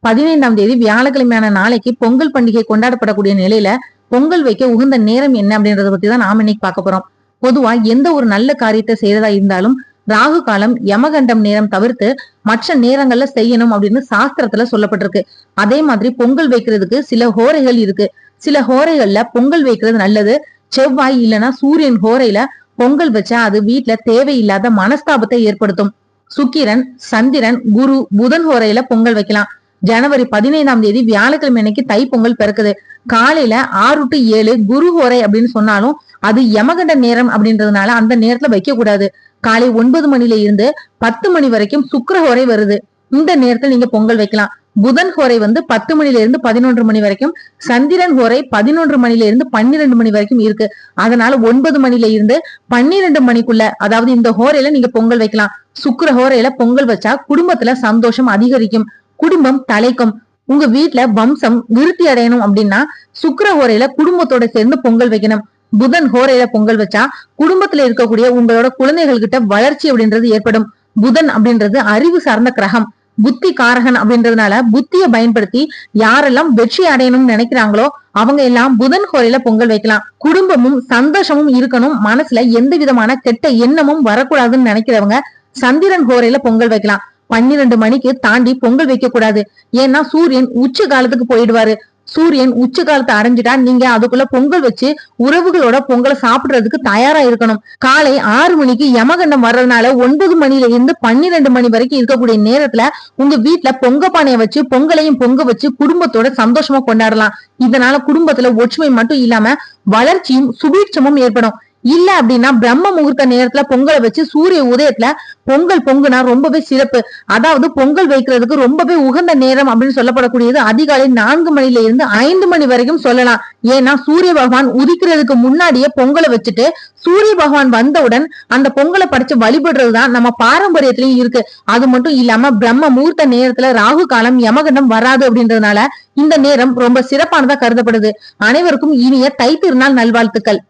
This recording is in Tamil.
15ஆம் தேதி வியாழக்கிழமையான நாளைக்கு பொங்கல் பண்டிகை கொண்டாடப்படக்கூடிய நிலையில பொங்கல் வைக்க உகந்த நேரம் என்ன அப்படின்றத பத்தி தான் நாம இன்னைக்கு பார்க்க போறோம். பொதுவா எந்த ஒரு நல்ல காரியத்தை செய்யறதா இருந்தாலும் ராகு காலம் யமகண்டம் நேரம் தவிர்த்து மற்ற நேரங்கள்ல செய்யணும் அப்படின்னு சாஸ்திரத்துல சொல்லப்பட்டிருக்கு. அதே மாதிரி பொங்கல் வைக்கிறதுக்கு சில ஹோரைகள் இருக்கு. சில ஹோரைகள்ல பொங்கல் வைக்கிறது நல்லது. செவ்வாய் இல்லைன்னா சூரியன் ஹோரையில பொங்கல் வச்சா அது வீட்டுல தேவையில்லாத மனஸ்தாபத்தை ஏற்படுத்தும். சுக்கிரன், சந்திரன், குரு, புதன் ஹோரையில பொங்கல் வைக்கலாம். ஜனவரி 15ஆம் தேதி வியாழக்கிழமை அன்னைக்கு தை பொங்கல் பிறக்குது. காலையில 6 to 7 குரு ஹோரை அப்படின்னு சொன்னாலும் அது யமகண்ட நேரம் அப்படின்றதுனால அந்த நேரத்துல வைக்க கூடாது. காலை 9 மணில இருந்து 10 மணி வரைக்கும் சுக்கிர ஹோரை வருது. இந்த நேரத்துல நீங்க பொங்கல் வைக்கலாம். புதன் ஹோரை 10 மணில இருந்து 11 மணி வரைக்கும், சந்திரன் ஹோரை 11 மணில இருந்து 12 மணி வரைக்கும் இருக்கு. அதனால 9 மணில இருந்து 12 மணிக்குள்ள, அதாவது இந்த ஹோரையில நீங்க பொங்கல் வைக்கலாம். சுக்கிர ஹோரையில பொங்கல் வச்சா குடும்பத்துல சந்தோஷம் அதிகரிக்கும், குடும்பம் தலைக்கும். உங்க வீட்டுல வம்சம் விருத்தி அடையணும் அப்படின்னா சுக்கிர ஹோரையில குடும்பத்தோட சேர்ந்து பொங்கல் வைக்கணும். புதன் ஹோரையில பொங்கல் வச்சா குடும்பத்துல இருக்கக்கூடிய உங்களோட குழந்தைகள் கிட்ட வளர்ச்சி அப்படின்றது ஏற்படும். புதன் அப்படின்றது அறிவு சார்ந்த கிரகம், புத்தி காரகன் அப்படின்றதுனால புத்தியை பயன்படுத்தி யாரெல்லாம் வெற்றி அடையணும்னு நினைக்கிறாங்களோ அவங்க எல்லாம் புதன் ஹோரையில பொங்கல் வைக்கலாம். குடும்பமும் சந்தோஷமும் இருக்கணும், மனசுல எந்த விதமான கெட்ட எண்ணமும் வரக்கூடாதுன்னு நினைக்கிறவங்க சந்திரன் ஹோரையில பொங்கல் வைக்கலாம். 12 மணிக்கு தாண்டி பொங்கல் வைக்க கூடாது. ஏன்னா சூரியன் உச்ச காலத்துக்கு போயிடுவாரு. சூரியன் உச்ச காலத்தை அடைஞ்சிட்டா நீங்க அதுக்குள்ள பொங்கல் வச்சு உறவுகளோட பொங்கலை சாப்பிடுறதுக்கு தயாரா இருக்கணும். காலை 6 மணிக்கு யமகண்டம் வர்றதுனால 9 மணில இருந்து 12 மணி வரைக்கும் இருக்கக்கூடிய நேரத்துல உங்க வீட்டுல பொங்க பானையை வச்சு பொங்கலையும் பொங்க வச்சு குடும்பத்தோட சந்தோஷமா கொண்டாடலாம். இதனால குடும்பத்துல ஒற்றுமை மட்டும் இல்லாம வளர்ச்சியும் சுபீட்சமும் ஏற்படும். இல்ல அப்படின்னா பிரம்ம முகூர்த்த நேரத்துல பொங்கலை வச்சு சூரிய உதயத்துல பொங்கல் பொங்குனா ரொம்பவே சிறப்பு. அதாவது பொங்கல் வைக்கிறதுக்கு ரொம்பவே உகந்த நேரம் அப்படின்னு சொல்லப்படக்கூடியது அதிகாலை 4 மணில இருந்து 5 மணி வரைக்கும் சொல்லலாம். ஏன்னா சூரிய பகவான் உதிக்கிறதுக்கு முன்னாடியே பொங்கலை வச்சுட்டு சூரிய பகவான் வந்தவுடன் அந்த பொங்கலை படைச்சு வழிபடுறதுதான் நம்ம பாரம்பரியத்திலயும் இருக்கு. அது மட்டும் இல்லாம பிரம்ம முகூர்த்த நேரத்துல ராகு காலம் யமகண்டம் வராது அப்படின்றதுனால இந்த நேரம் ரொம்ப சிறப்பானதா கருதப்படுது. அனைவருக்கும் இனிய தை திருநாள் நல்வாழ்த்துக்கள்.